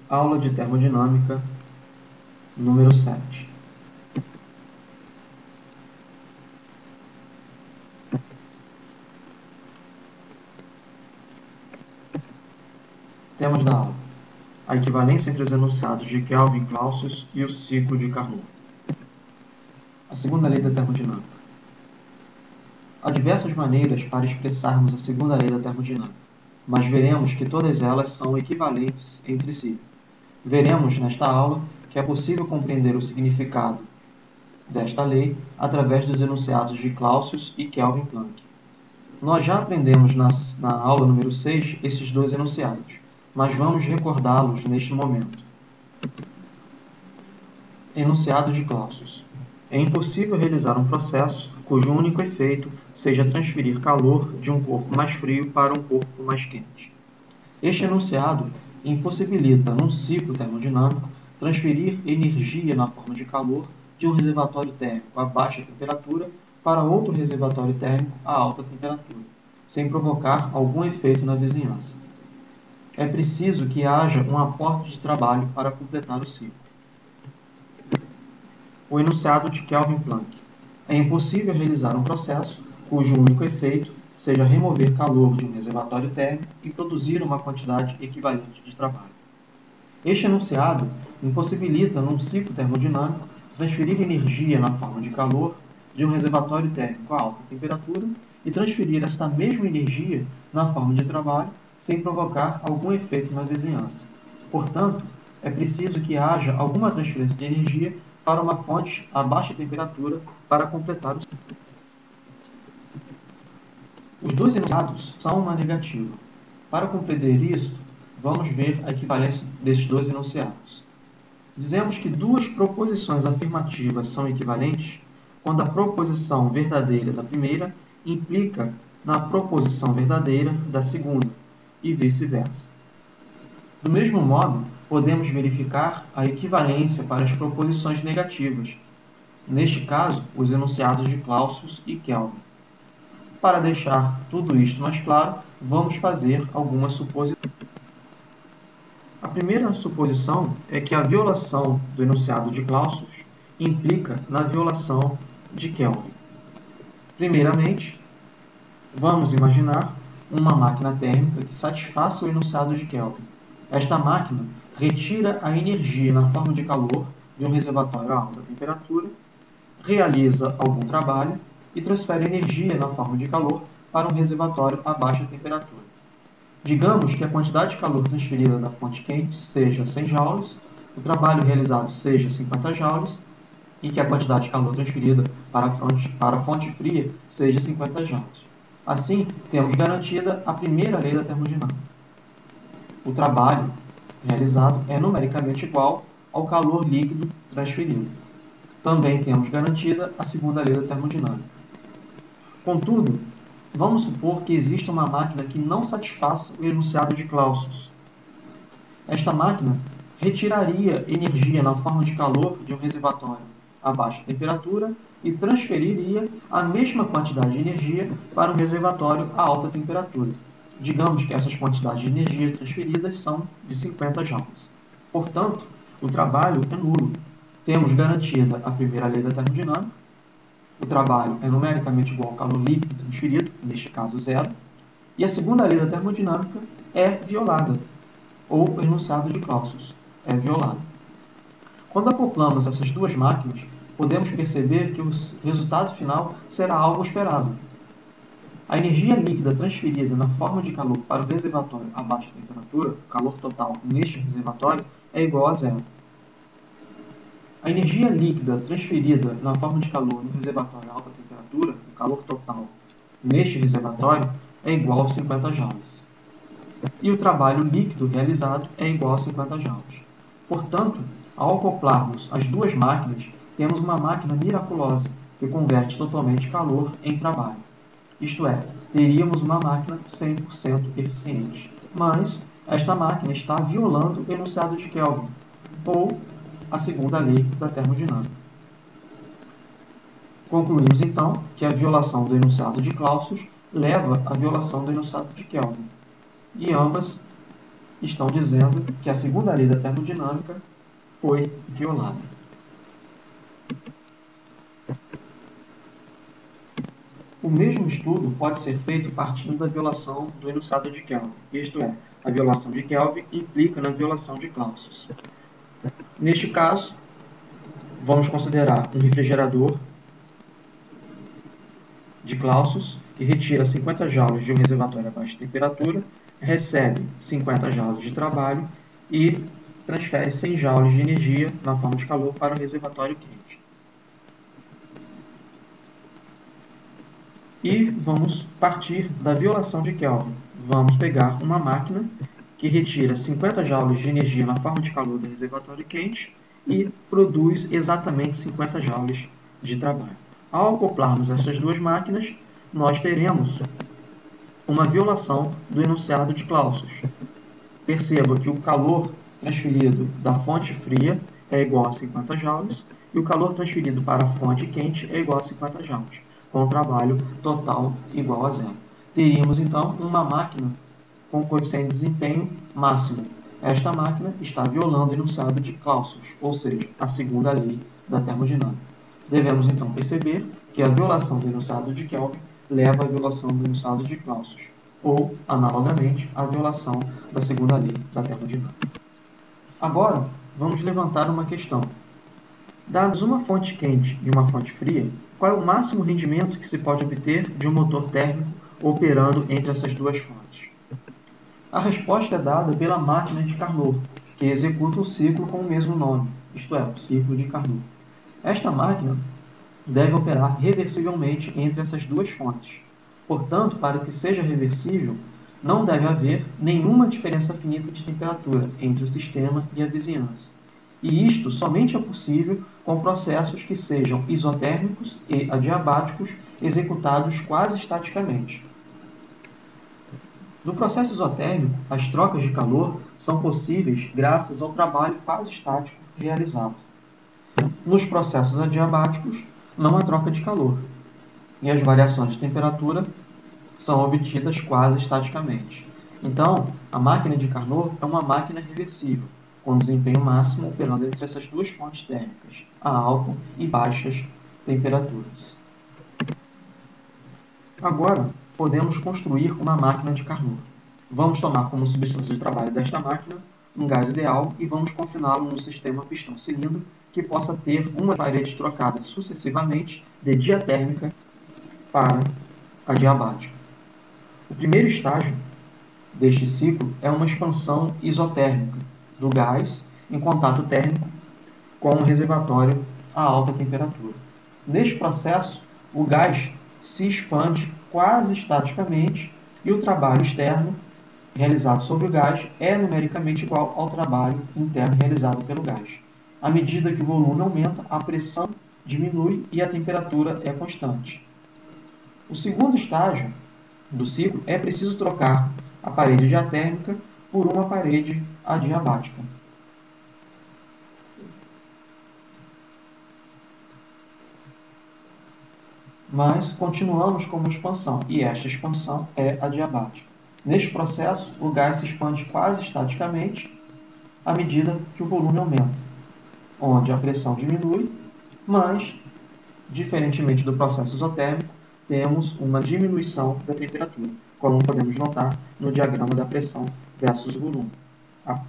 Aula de termodinâmica número 7. Temas da aula: a equivalência entre os enunciados de Kelvin e Clausius e o ciclo de Carnot. A segunda lei da termodinâmica. Há diversas maneiras para expressarmos a segunda lei da termodinâmica, mas veremos que todas elas são equivalentes entre si. Veremos nesta aula que é possível compreender o significado desta lei através dos enunciados de Clausius e Kelvin Planck. Nós já aprendemos na aula número 6 esses dois enunciados, mas vamos recordá-los neste momento. Enunciado de Clausius. É impossível realizar um processo cujo único efeito seja transferir calor de um corpo mais frio para um corpo mais quente. Este enunciado impossibilita, num ciclo termodinâmico, transferir energia na forma de calor de um reservatório térmico a baixa temperatura para outro reservatório térmico a alta temperatura, sem provocar algum efeito na vizinhança. É preciso que haja um aporte de trabalho para completar o ciclo. O enunciado de Kelvin Planck. É impossível realizar um processo cujo único efeito seja remover calor de um reservatório térmico e produzir uma quantidade equivalente de trabalho. Este enunciado impossibilita, num ciclo termodinâmico, transferir energia na forma de calor de um reservatório térmico a alta temperatura e transferir esta mesma energia na forma de trabalho sem provocar algum efeito na vizinhança. Portanto, é preciso que haja alguma transferência de energia para uma fonte a baixa temperatura para completar o ciclo. Os dois enunciados são uma negativa. Para compreender isto, vamos ver a equivalência desses dois enunciados. Dizemos que duas proposições afirmativas são equivalentes quando a proposição verdadeira da primeira implica na proposição verdadeira da segunda, e vice-versa. Do mesmo modo, podemos verificar a equivalência para as proposições negativas, neste caso, os enunciados de Clausius e Kelvin. Para deixar tudo isto mais claro, vamos fazer algumas suposições. A primeira suposição é que a violação do enunciado de Clausius implica na violação de Kelvin. Primeiramente, vamos imaginar uma máquina térmica que satisfaça o enunciado de Kelvin. Esta máquina retira a energia na forma de calor de um reservatório a alta temperatura, realiza algum trabalho e transfere energia na forma de calor para um reservatório a baixa temperatura. Digamos que a quantidade de calor transferida da fonte quente seja 100 joules, o trabalho realizado seja 50 joules e que a quantidade de calor transferida para a fonte fria seja 50 joules. Assim, temos garantida a primeira lei da termodinâmica. O trabalho realizado é numericamente igual ao calor líquido transferido. Também temos garantida a segunda lei da termodinâmica. Contudo, vamos supor que exista uma máquina que não satisfaça o enunciado de Clausius. Esta máquina retiraria energia na forma de calor de um reservatório a baixa temperatura e transferiria a mesma quantidade de energia para um reservatório a alta temperatura. Digamos que essas quantidades de energia transferidas são de 50 joules. Portanto, o trabalho é nulo. Temos garantida a primeira lei da termodinâmica. O trabalho é numericamente igual ao calor líquido transferido, neste caso zero, e a segunda lei da termodinâmica é violada, ou o enunciado de Clausius é violado. Quando acoplamos essas duas máquinas, podemos perceber que o resultado final será algo esperado. A energia líquida transferida na forma de calor para o reservatório a baixa temperatura, o calor total neste reservatório, é igual a zero. A energia líquida transferida na forma de calor no reservatório a alta temperatura, o calor total neste reservatório, é igual a 50 joules. E o trabalho líquido realizado é igual a 50 joules. Portanto, ao acoplarmos as duas máquinas, temos uma máquina miraculosa que converte totalmente calor em trabalho. Isto é, teríamos uma máquina 100% eficiente. Mas esta máquina está violando o enunciado de Kelvin, ou a segunda lei da termodinâmica. Concluímos, então, que a violação do enunciado de Clausius leva à violação do enunciado de Kelvin, e ambas estão dizendo que a segunda lei da termodinâmica foi violada. O mesmo estudo pode ser feito partindo da violação do enunciado de Kelvin, isto é, a violação de Kelvin implica na violação de Clausius. Neste caso, vamos considerar um refrigerador de Clausius, que retira 50 joules de um reservatório a baixa temperatura, recebe 50 joules de trabalho e transfere 100 joules de energia na forma de calor para o reservatório quente. E vamos partir da violação de Kelvin. Vamos pegar uma máquina que retira 50 joules de energia na forma de calor do reservatório quente e produz exatamente 50 joules de trabalho. Ao acoplarmos essas duas máquinas, nós teremos uma violação do enunciado de Clausius. Perceba que o calor transferido da fonte fria é igual a 50 joules e o calor transferido para a fonte quente é igual a 50 joules, com o trabalho total igual a zero. Teríamos, então, uma máquina com coeficiente de desempenho máximo. Esta máquina está violando o enunciado de Clausius, ou seja, a segunda lei da termodinâmica. Devemos, então, perceber que a violação do enunciado de Kelvin leva à violação do enunciado de Clausius, ou, analogamente, à violação da segunda lei da termodinâmica. Agora, vamos levantar uma questão. Dados uma fonte quente e uma fonte fria, qual é o máximo rendimento que se pode obter de um motor térmico operando entre essas duas fontes? A resposta é dada pela máquina de Carnot, que executa o ciclo com o mesmo nome, isto é, o ciclo de Carnot. Esta máquina deve operar reversivelmente entre essas duas fontes. Portanto, para que seja reversível, não deve haver nenhuma diferença finita de temperatura entre o sistema e a vizinhança. E isto somente é possível com processos que sejam isotérmicos e adiabáticos executados quase estaticamente. No processo isotérmico, as trocas de calor são possíveis graças ao trabalho quase estático realizado. Nos processos adiabáticos, não há troca de calor, e as variações de temperatura são obtidas quase estaticamente. Então, a máquina de Carnot é uma máquina reversível, com desempenho máximo operando entre essas duas fontes térmicas, a alta e baixas temperaturas. Agora, podemos construir uma máquina de Carnot. Vamos tomar como substância de trabalho desta máquina um gás ideal e vamos confiná-lo no sistema pistão-cilindro que possa ter uma parede trocada sucessivamente de diatérmica para adiabática. O primeiro estágio deste ciclo é uma expansão isotérmica do gás em contato térmico com um reservatório a alta temperatura. Neste processo, o gás se expande quase estaticamente e o trabalho externo realizado sobre o gás é numericamente igual ao trabalho interno realizado pelo gás. À medida que o volume aumenta, a pressão diminui e a temperatura é constante. O segundo estágio do ciclo é preciso trocar a parede diatérmica por uma parede adiabática. Mas continuamos com uma expansão, e esta expansão é adiabática. Neste processo, o gás se expande quase estaticamente à medida que o volume aumenta, onde a pressão diminui, mas, diferentemente do processo isotérmico, temos uma diminuição da temperatura, como podemos notar no diagrama da pressão versus volume.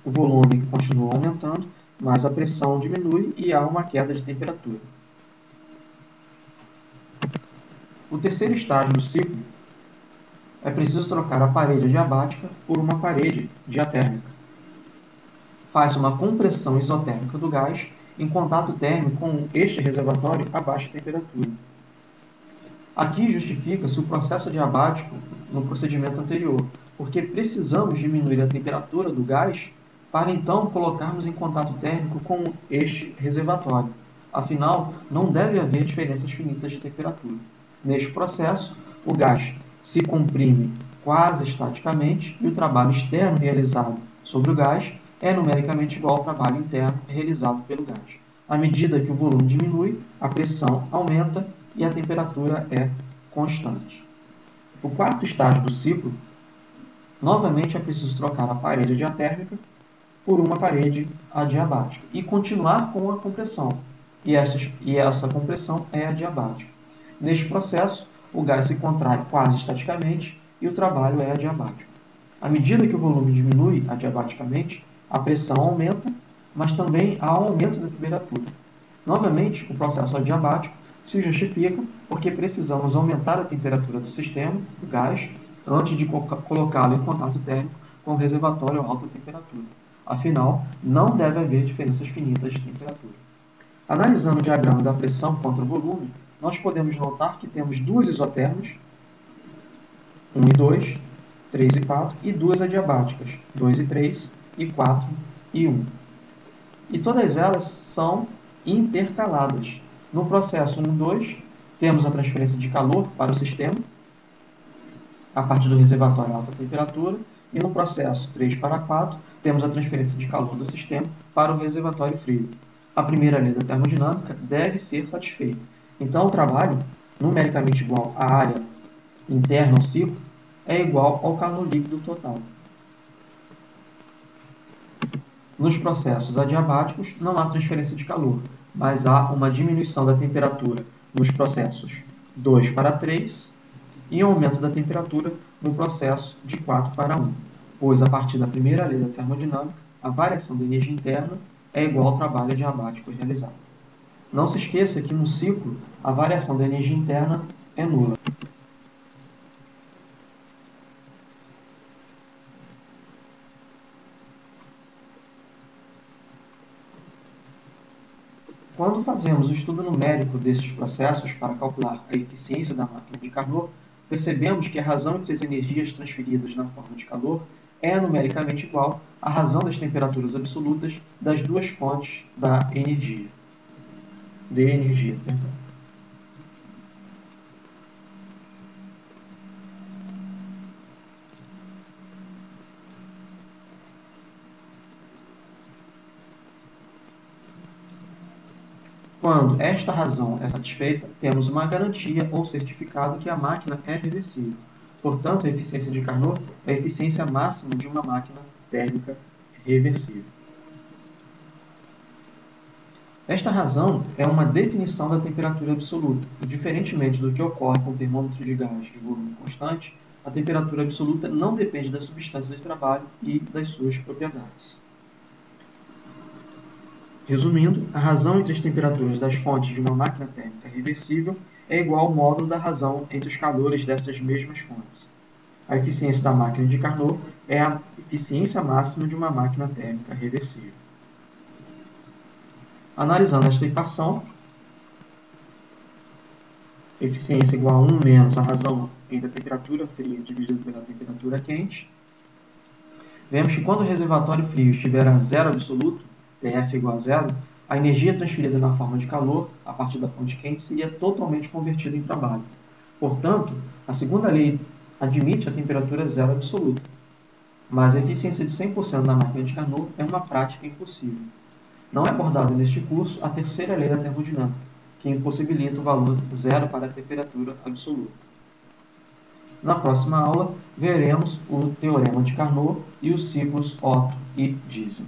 O volume continua aumentando, mas a pressão diminui e há uma queda de temperatura. O terceiro estágio do ciclo é preciso trocar a parede adiabática por uma parede diatérmica. Faz uma compressão isotérmica do gás em contato térmico com este reservatório a baixa temperatura. Aqui justifica-se o processo adiabático no procedimento anterior, porque precisamos diminuir a temperatura do gás para então colocarmos em contato térmico com este reservatório. Afinal, não deve haver diferenças finitas de temperatura. Neste processo, o gás se comprime quase estaticamente e o trabalho externo realizado sobre o gás é numericamente igual ao trabalho interno realizado pelo gás. À medida que o volume diminui, a pressão aumenta e a temperatura é constante. O quarto estágio do ciclo Novamente é preciso trocar a parede diatérmica por uma parede adiabática e continuar com a compressão. E essa compressão é adiabática. Neste processo, o gás se contrai quase estaticamente e o trabalho é adiabático. À medida que o volume diminui adiabaticamente, a pressão aumenta, mas também há um aumento da temperatura. Novamente, o processo adiabático se justifica porque precisamos aumentar a temperatura do sistema, do gás, antes de colocá-lo em contato térmico com o reservatório a alta temperatura. Afinal, não deve haver diferenças finitas de temperatura. Analisando o diagrama da pressão contra o volume, nós podemos notar que temos duas isotermas, 1 e 2, 3 e 4, e duas adiabáticas, 2 e 3, e 4 e 1. E todas elas são intercaladas. No processo 1 e 2, temos a transferência de calor para o sistema, a partir do reservatório a alta temperatura, e no processo 3 para 4, temos a transferência de calor do sistema para o reservatório frio. A primeira lei da termodinâmica deve ser satisfeita. Então, o trabalho, numericamente igual à área interna ao ciclo, é igual ao calor líquido total. Nos processos adiabáticos, não há transferência de calor, mas há uma diminuição da temperatura nos processos 2 para 3 e um aumento da temperatura no processo de 4 para 1, pois, a partir da primeira lei da termodinâmica, a variação da energia interna é igual ao trabalho adiabático realizado. Não se esqueça que no ciclo, a variação da energia interna é nula. Quando fazemos o estudo numérico desses processos para calcular a eficiência da máquina de Carnot, percebemos que a razão entre as energias transferidas na forma de calor é numericamente igual à razão das temperaturas absolutas das duas fontes de energia. Quando esta razão é satisfeita, temos uma garantia ou certificado que a máquina é reversível. Portanto, a eficiência de Carnot é a eficiência máxima de uma máquina térmica reversível. Esta razão é uma definição da temperatura absoluta, e, diferentemente do que ocorre com o termômetro de gás de volume constante, a temperatura absoluta não depende da substância de trabalho e das suas propriedades. Resumindo, a razão entre as temperaturas das fontes de uma máquina térmica reversível é igual ao módulo da razão entre os calores destas mesmas fontes. A eficiência da máquina de Carnot é a eficiência máxima de uma máquina térmica reversível. Analisando esta equação, eficiência igual a 1 menos a razão entre a temperatura fria dividido pela temperatura quente, vemos que quando o reservatório frio estiver a zero absoluto, TF igual a zero, a energia transferida na forma de calor, a partir da fonte quente, seria totalmente convertida em trabalho. Portanto, a segunda lei admite a temperatura zero absoluta, mas a eficiência de 100% na máquina de Carnot é uma prática impossível. Não é abordada neste curso a terceira lei da termodinâmica, que impossibilita o valor zero para a temperatura absoluta. Na próxima aula, veremos o teorema de Carnot e os ciclos Otto e Diesel.